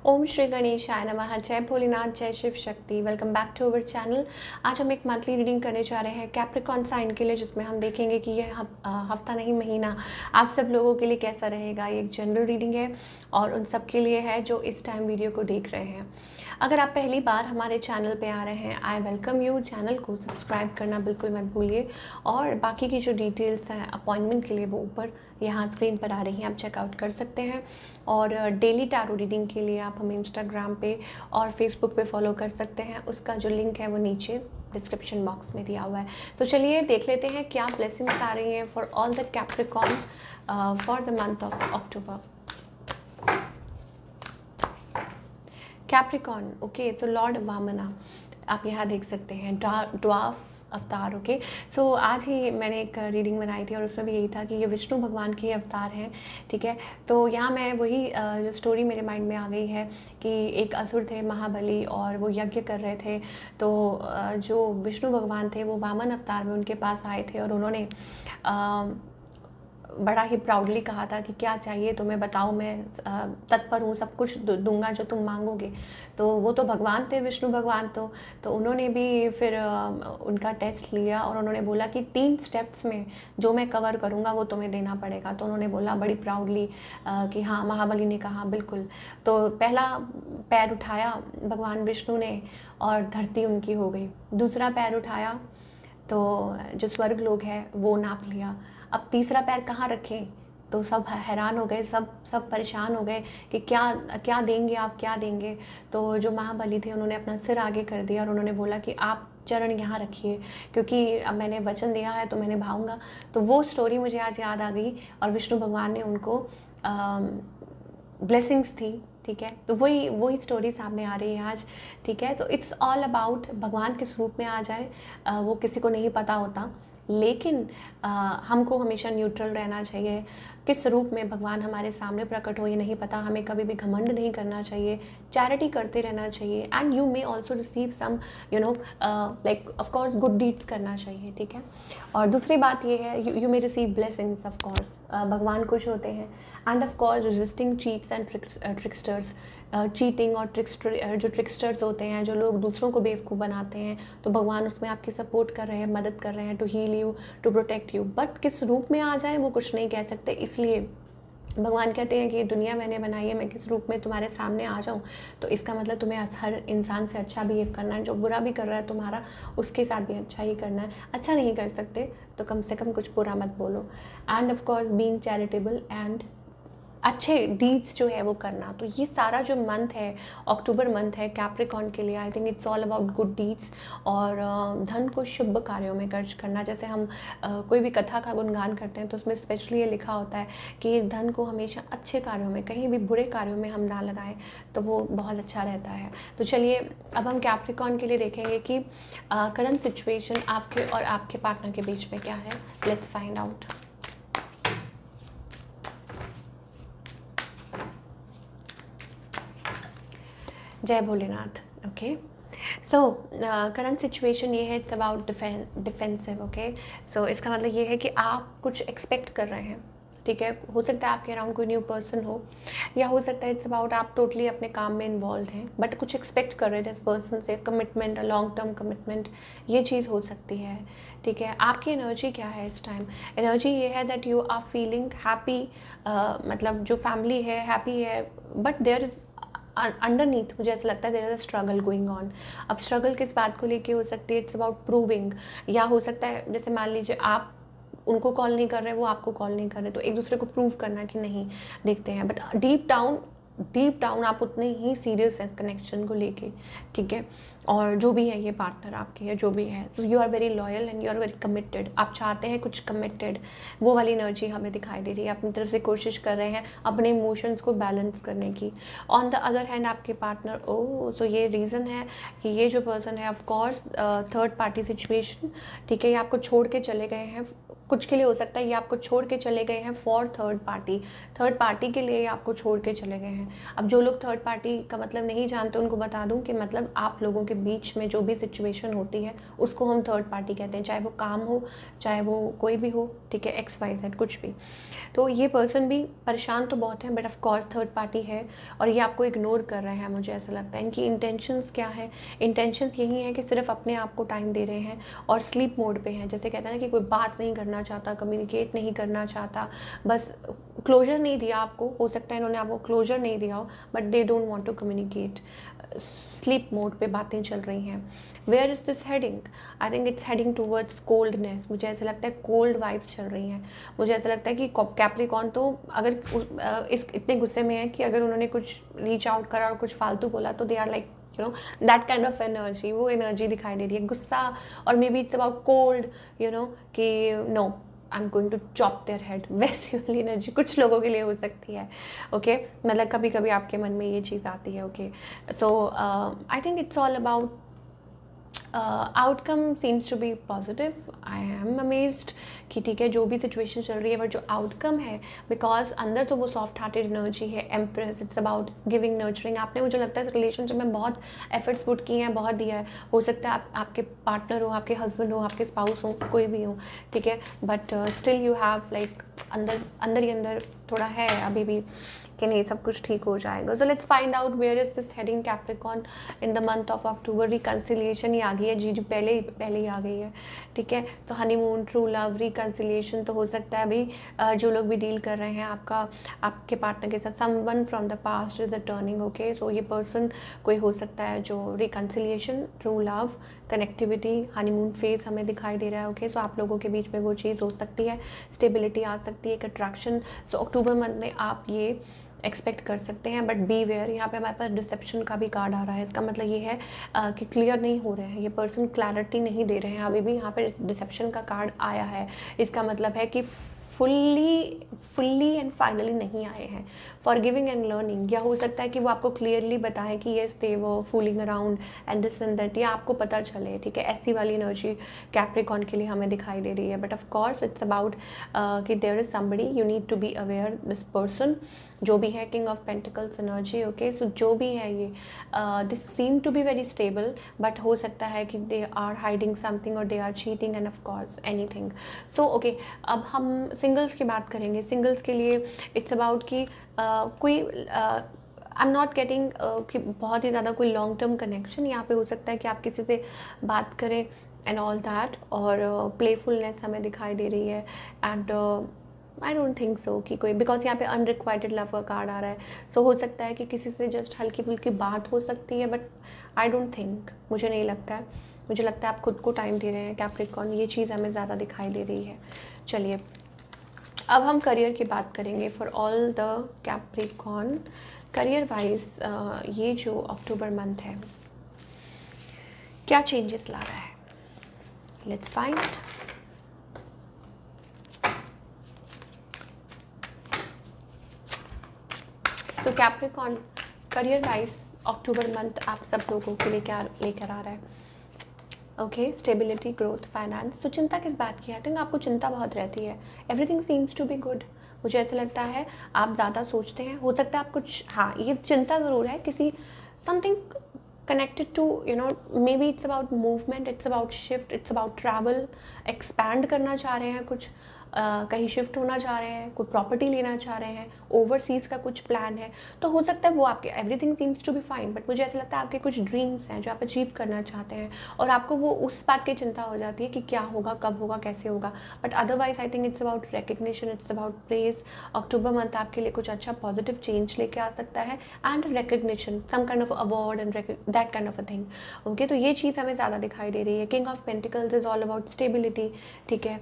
ओम श्री गणेशाय नमः। जय भोलेनाथ, जय Shiv Shakti. Welcome back to our channel. आज हम एक मंथली रीडिंग करने जा रहे हैं कैप्रिकॉर्न साइन के लिए, जिसमें हम देखेंगे कि ये हफ्ता नहीं महीना आप सब लोगों के लिए कैसा रहेगा। ये एक जनरल रीडिंग है और उन सब के लिए है जो इस टाइम वीडियो को देख रहे हैं। अगर आप पहली बार हमारे चैनल पे आ रहे हैं, आई वेलकम यू। चैनल को सब्सक्राइब करना बिल्कुल मत भूलिए और बाकी की जो डिटेल्स हैं अपॉइंटमेंट के लिए वो ऊपर यहाँ स्क्रीन पर आ रही हैं, आप चेकआउट कर सकते हैं। और डेली टैरो रीडिंग के लिए आप हमें इंस्टाग्राम पे और फेसबुक पे फॉलो कर सकते हैं। उसका जो लिंक है वो नीचे डिस्क्रिप्शन बॉक्स में दिया हुआ है। तो चलिए देख लेते हैं क्या ब्लेसिंग्स आ रही हैं for all the Capricorn for the month of October. Capricorn, okay, so lord Vamana आप यहाँ देख सकते हैं, ड्वार्फ अवतार। ओके, सो आज ही मैंने एक रीडिंग बनाई थी और उसमें भी यही था कि ये विष्णु भगवान के अवतार हैं। ठीक है, तो यहाँ मैं वही जो स्टोरी मेरे माइंड में आ गई है कि एक असुर थे महाबली और वो यज्ञ कर रहे थे। तो जो विष्णु भगवान थे वो वामन अवतार में उनके पास आए थे और उन्होंने बड़ा ही प्राउडली कहा था कि क्या चाहिए तुम्हें बताओ, मैं तत्पर हूँ, सब कुछ दूंगा जो तुम मांगोगे। तो वो तो भगवान थे, विष्णु भगवान। तो उन्होंने भी फिर उनका टेस्ट लिया और उन्होंने बोला कि 3 स्टेप्स में जो मैं कवर करूँगा वो तुम्हें देना पड़ेगा। तो उन्होंने बोला बड़ी प्राउडली कि हाँ, महाबली ने कहा बिल्कुल। तो पहला पैर उठाया भगवान विष्णु ने और धरती उनकी हो गई। दूसरा पैर उठाया तो जो स्वर्ग लोग है वो नाप लिया। अब तीसरा पैर कहाँ रखें, तो सब हैरान हो गए, सब परेशान हो गए कि क्या क्या देंगे आप, क्या देंगे। तो जो महाबली थे उन्होंने अपना सिर आगे कर दिया और उन्होंने बोला कि आप चरण यहाँ रखिए, क्योंकि अब मैंने वचन दिया है तो मैं निभाऊंगा। तो वो स्टोरी मुझे आज याद आ गई और विष्णु भगवान ने उनको ब्लेसिंग्स थी। ठीक है, तो वही स्टोरी सामने आ रही है आज। ठीक है, तो इट्स ऑल अबाउट भगवान किस रूप में आ जाए वो किसी को नहीं पता होता, लेकिन हमको हमेशा न्यूट्रल रहना चाहिए। किस रूप में भगवान हमारे सामने प्रकट हो ये नहीं पता, हमें कभी भी घमंड नहीं करना चाहिए, चैरिटी करते रहना चाहिए। And you may also receive some like of course good deeds करना चाहिए। ठीक है, और दूसरी बात ये है you may receive blessings of course, भगवान खुश होते हैं। And of course resisting cheats and tricksters, cheating और जो ट्रिक्स्टर्स होते हैं, जो लोग दूसरों को बेवकूफ़ बनाते हैं, तो भगवान उसमें आपकी सपोर्ट कर रहे हैं, मदद कर रहे हैं to heal you, to protect you. But किस रूप में आ जाए वो कुछ नहीं कह सकते, इसलिए भगवान कहते हैं कि दुनिया मैंने बनाई है, मैं किस रूप में तुम्हारे सामने आ जाऊं। तो इसका मतलब तुम्हें हर इंसान से अच्छा बिहेव करना है, जो बुरा भी कर रहा है तुम्हारा उसके साथ भी अच्छा ही करना है। अच्छा नहीं कर सकते तो कम से कम कुछ बुरा मत बोलो। And of course being charitable and अच्छे डीड्स जो है वो करना। तो ये सारा जो मंथ है, अक्टूबर मंथ है कैप्रिकॉर्न के लिए, आई think it's all about good deeds और धन को शुभ कार्यों में खर्च करना। जैसे हम कोई भी कथा का गुणगान करते हैं तो उसमें स्पेशली ये लिखा होता है कि धन को हमेशा अच्छे कार्यों में, कहीं भी बुरे कार्यों में हम ना लगाएं, तो वो बहुत अच्छा रहता है। तो चलिए अब हम कैप्रिकॉर्न के लिए देखेंगे कि करंट सिचुएशन आपके और आपके पार्टनर के बीच में क्या है। Let's find out. जय Bholenath. Okay, so current situation ये है, it's about defensive. Okay, so इसका मतलब ये है कि आप कुछ एक्सपेक्ट कर रहे हैं। ठीक है, हो सकता है आपके अराउंड कोई न्यू पर्सन हो, या हो सकता है इट्स अबाउट आप टोटली अपने काम में इन्वॉल्व हैं बट कुछ एक्सपेक्ट कर रहे थे इस पर्सन से, कमिटमेंट, लॉन्ग टर्म कमिटमेंट, ये चीज़ हो सकती है। ठीक है, आपकी एनर्जी क्या है इस टाइम? एनर्जी ये है that you are feeling happy, मतलब जो फैमिली है हैप्पी है, बट देयर इज़ अंडरनीथ मुझे ऐसा लगता है there is a struggle going on. अब स्ट्रगल किस बात को लेके हो सकती है? इट्स अबाउट प्रूविंग, या हो सकता है जैसे मान लीजिए आप उनको कॉल नहीं कर रहे, वो आपको कॉल नहीं कर रहे, तो एक दूसरे को प्रूव करना कि नहीं देखते हैं, बट डीप डाउन आप उतने ही सीरियस हैं कनेक्शन को लेके। ठीक है, और जो भी है ये पार्टनर आपके है, जो भी है, so you are very loyal and you are very committed. आप चाहते हैं कुछ कमिटेड, वो वाली एनर्जी हमें दिखाई दे रही है। अपनी तरफ से कोशिश कर रहे हैं अपने इमोशंस को बैलेंस करने की। ऑन द अदर हैंड आपके पार्टनर, सो ये रीज़न है कि ये जो पर्सन है of course third party situation. ठीक है, ये आपको छोड़ के चले गए हैं कुछ के लिए हो सकता है ये आपको छोड़ के चले गए हैं फॉर थर्ड पार्टी के लिए आपको छोड़ के चले गए हैं। अब जो लोग थर्ड पार्टी का मतलब नहीं जानते उनको बता दूं कि मतलब आप लोगों के बीच में जो भी सिचुएशन होती है उसको हम थर्ड पार्टी कहते हैं, चाहे वो काम हो चाहे वो कोई भी हो, ठीक है, XYZ कुछ भी। तो ये पर्सन भी परेशान तो बहुत है, but of course third party है और ये आपको इग्नोर कर रहे हैं। मुझे ऐसा लगता है इनकी इंटेंशंस क्या है, इंटेंशंस यही है कि सिर्फ अपने आप को टाइम दे रहे हैं और स्लीप मोड पे हैं। जैसे कहते हैं ना कि कोई बात नहीं करना चाहता, कम्युनिकेट नहीं करना चाहता, बस क्लोजर नहीं दिया आपको, हो सकता है इन्होंने आपको क्लोजर नहीं दिया हो, but they don't want to communicate, sleep mode पे बातें चल रही हैं। Where is this heading? I think it's heading towards coldness. मुझे ऐसा लगता है कोल्ड वाइब्स चल रही हैं। मुझे ऐसा लगता है कि कैप्रिकॉर्न तो अगर इस इतने गुस्से में है कि अगर उन्होंने कुछ रीच आउट करा और कुछ फालतू बोला तो they are like you know that kind of energy, वो एनर्जी दिखाई दे रही है, गुस्सा, और maybe it's about cold, you know कि no I am going to chop their head, वैसी वाली एनर्जी कुछ लोगों के लिए हो सकती है। ओके मतलब कभी कभी आपके मन में ये चीज़ आती है। Okay so I think it's all about outcome seems to be positive. I am amazed कि ठीक है जो भी सिचुएशन चल रही है, बट जो आउटकम है, बिकॉज अंदर तो वो सॉफ्ट हार्टेड एनर्जी है, empress, it's about giving, nurturing. आपने मुझे लगता है इस रिलेशनशिप में बहुत एफर्ट्स पुट किए हैं, बहुत दिया है। हो सकता है आपके पार्टनर हो, आपके हस्बैंड हो, आपके स्पाउस हो, कोई भी हो, ठीक है, but still you have like अंदर ही अंदर थोड़ा है अभी भी कि नहीं सब कुछ ठीक हो जाएगा। So let's find out where is this heading Capricorn in the month of October. Reconciliation ही आ गई है, जी पहले ही आ गई है, ठीक है। तो हनीमून, ट्रू लव, रिकन्सिलिएशन, तो हो सकता है अभी जो लोग भी डील कर रहे हैं आपके पार्टनर के साथ, someone from the past is returning. Okay so ये पर्सन कोई हो सकता है जो reconciliation, true love, connectivity, honeymoon phase हमें दिखाई दे रहा है। ओके सो आप लोगों के बीच में वो चीज़ हो सकती है, स्टेबिलिटी आ सकती है, एक अट्रैक्शन। सो अक्टूबर मंथ में आप ये एक्सपेक्ट कर सकते हैं, बट बी वेयर। यहाँ पे हमारे पास डिसेप्शन का भी कार्ड आ रहा है। इसका मतलब ये है कि क्लियर नहीं हो रहे हैं, ये पर्सन क्लैरिटी नहीं दे रहे हैं अभी भी। यहाँ पे डिसेप्शन का कार्ड आया है, इसका मतलब है कि फुल्ली एंड फाइनली नहीं आए हैं। फॉरगिविंग एंड लर्निंग, या हो सकता है कि वो आपको क्लियरली बताएं कि yes they were fooling around and this and that, या आपको पता चले, ठीक है। ऐसी वाली एनर्जी कैप्रिकॉर्न के लिए हमें दिखाई दे रही है। But of course it's about कि there is somebody, you need to be aware, this person जो भी है, king of pentacles energy. Okay so जो भी है ये this seem to be very stable, but हो सकता है कि दे आर हाइडिंग समथिंग और they are cheating and of course anything. So okay अब हम सिंगल्स की बात करेंगे। सिंगल्स के लिए इट्स अबाउट कि कोई आई एम नॉट गेटिंग कि बहुत ही ज़्यादा कोई लॉन्ग टर्म कनेक्शन यहाँ पे हो सकता है कि आप किसी से बात करें एंड ऑल दैट, और प्लेफुलनेस हमें दिखाई दे रही है। And I don't think so कि कोई, बिकॉज यहाँ पे अनरिक्वाइटेड लव का कार्ड आ रहा है। सो हो सकता है कि किसी से जस्ट हल्की फुल्की बात हो सकती है, बट आई डोंट थिंक, मुझे नहीं लगता है। मुझे लगता है आप खुद को टाइम दे रहे हैं कैप्रिकॉर्न, ये चीज़ हमें ज़्यादा दिखाई दे रही है। चलिए अब हम करियर की बात करेंगे for all the Capricorn. Career wise ये जो अक्टूबर मंथ है क्या चेंजेस ला रहा है, लेट्स फाइंड। तो कैप्रिकॉर्न करियर वाइज अक्टूबर मंथ आप सब लोगों के लिए क्या लेकर आ रहा है? Okay stability, growth, finance. तो चिंता किस बात की है? आई थिंक आपको चिंता बहुत रहती है। Everything seems to be good. मुझे ऐसा लगता है आप ज़्यादा सोचते हैं, हो सकता है आप कुछ, हाँ ये चिंता ज़रूर है किसी something connected to maybe it's about movement, it's about shift, it's about travel, expand करना चाह रहे हैं कुछ, कहीं शिफ्ट होना चाह रहे हैं, कोई प्रॉपर्टी लेना चाह रहे हैं, ओवरसीज़ का कुछ प्लान है, तो हो सकता है वो आपके everything seems to be fine, but मुझे ऐसा लगता है आपके कुछ ड्रीम्स हैं जो आप अचीव करना चाहते हैं और आपको वो उस बात की चिंता हो जाती है कि क्या होगा, कब होगा, कैसे होगा। But otherwise I think it's about recognition, it's about praise. October month आपके लिए कुछ अच्छा पॉजिटिव चेंज लेके आ सकता है and recognition, some kind of award and that kind of a thing. Okay तो ये चीज़ हमें ज़्यादा दिखाई दे रही है। King of pentacles is all about stability, ठीक है,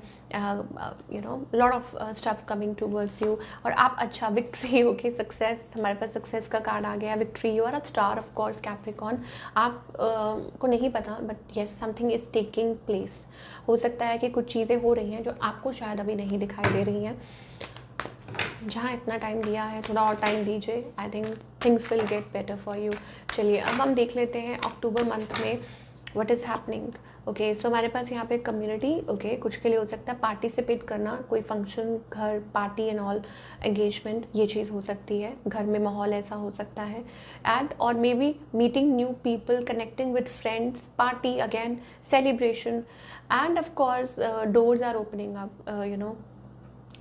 lot of stuff coming towards you, और आप अच्छा विक्ट्री, ओके सक्सेस, हमारे पास सक्सेस का कार्ड आ गया है, victory, you are a star of course Capricorn. आप को नहीं पता but yes something is taking place. हो सकता है कि कुछ चीज़ें हो रही हैं जो आपको शायद अभी नहीं दिखाई दे रही हैं। जहाँ इतना टाइम दिया है थोड़ा और टाइम दीजिए, I think things will get better for you. चलिए अब हम देख लेते हैं अक्टूबर मंथ में व्हाट इज़ हैपनिंग ओके, सो हमारे पास यहाँ पे कम्युनिटी, ओके, कुछ के लिए हो सकता है पार्टिसिपेट करना, कोई फंक्शन, घर, पार्टी एंड ऑल, एंगेजमेंट, ये चीज़ हो सकती है, घर में माहौल ऐसा हो सकता है, एंड और maybe meeting new people, connecting with friends, party again, celebration, and of course doors are opening up, you know.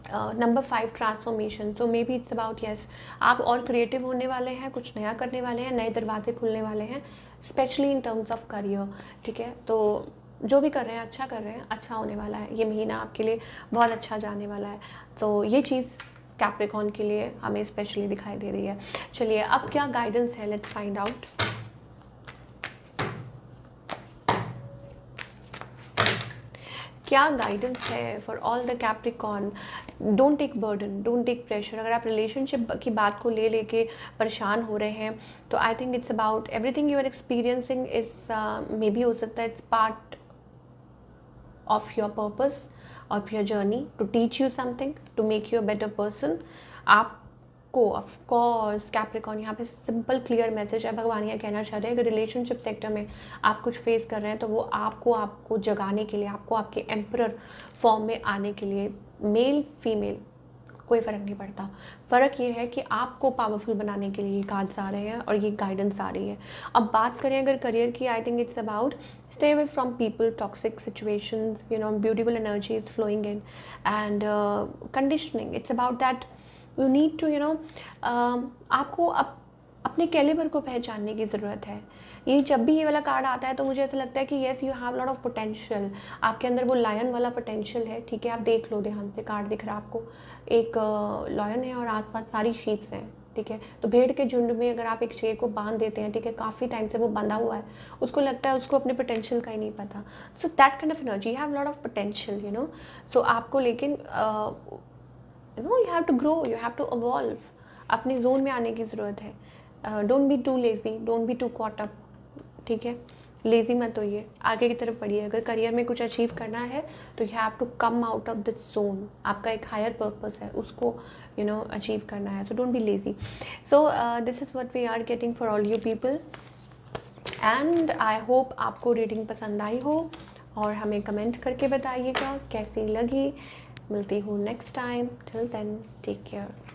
Number 5 transformation, so maybe it's about yes, आप और क्रिएटिव होने वाले हैं, कुछ नया करने वाले हैं, नए दरवाजे खुलने वाले हैं, specially in terms of career, ठीक है। तो जो भी कर रहे हैं अच्छा कर रहे हैं, अच्छा होने वाला है, ये महीना आपके लिए बहुत अच्छा जाने वाला है। तो ये चीज़ कैप्रिकॉर्न के लिए हमें स्पेशली दिखाई दे रही है। चलिए अब क्या गाइडेंस है, लेट्स फाइंड आउट। क्या गाइडेंस है for all the Capricorn? Don't take burden, don't take pressure. अगर आप रिलेशनशिप की बात को ले लेके परेशान हो रहे हैं तो I think it's about everything you are experiencing is maybe हो सकता है it's part of your purpose, of your journey, to teach you something, to make you a better person. आपको ऑफ कोर्स कैप्रिकॉर्न यहाँ पे simple clear message है, भगवान ये कहना चाह रहे हैं अगर रिलेशनशिप सेक्टर में आप कुछ फेस कर रहे हैं तो वो आपको जगाने के लिए, आपको आपके एम्परर फॉर्म में आने के लिए, मेल फीमेल कोई फ़र्क नहीं पड़ता। फ़र्क ये है कि आपको पावरफुल बनाने के लिए ये कार्ड्स आ रहे हैं और ये गाइडेंस आ रही है। अब बात करें अगर करियर की, I think it's about stay away from people, toxic situations, you know, beautiful energy is flowing in and conditioning. It's about that you need to, you know, आपको अपने कैलिबर को पहचानने की ज़रूरत है। ये जब भी ये वाला कार्ड आता है तो मुझे ऐसा लगता है कि yes you have lot of potential, आपके अंदर वो लायन वाला पोटेंशियल है, ठीक है। आप देख लो ध्यान से, कार्ड दिख रहा है आपको, एक लायन है और आसपास सारी शीप्स हैं, ठीक है। तो भेड़ के झुंड में अगर आप एक शेर को बांध देते हैं, ठीक है, काफ़ी टाइम से वो बंधा हुआ है, उसको लगता है उसको अपने पोटेंशियल का ही नहीं पता। So that kind of energy, you have lot of potential, you know. So आपको लेकिन you know you have to grow, you have to evolve, अपने जोन में आने की ज़रूरत है। Don't be too lazy, don't be too caught up, ठीक है। लेज़ी मत होइए, आगे की तरफ बढ़िए। अगर करियर में कुछ अचीव करना है तो you have to come out of this zone, आपका एक हायर पर्पस है, उसको यू नो अचीव करना है। So don't be lazy. So this is what we are getting for all you people and I hope आपको reading पसंद आई हो और हमें कमेंट करके बताइएगा कैसी लगी। मिलती हूँ next time, till then take care.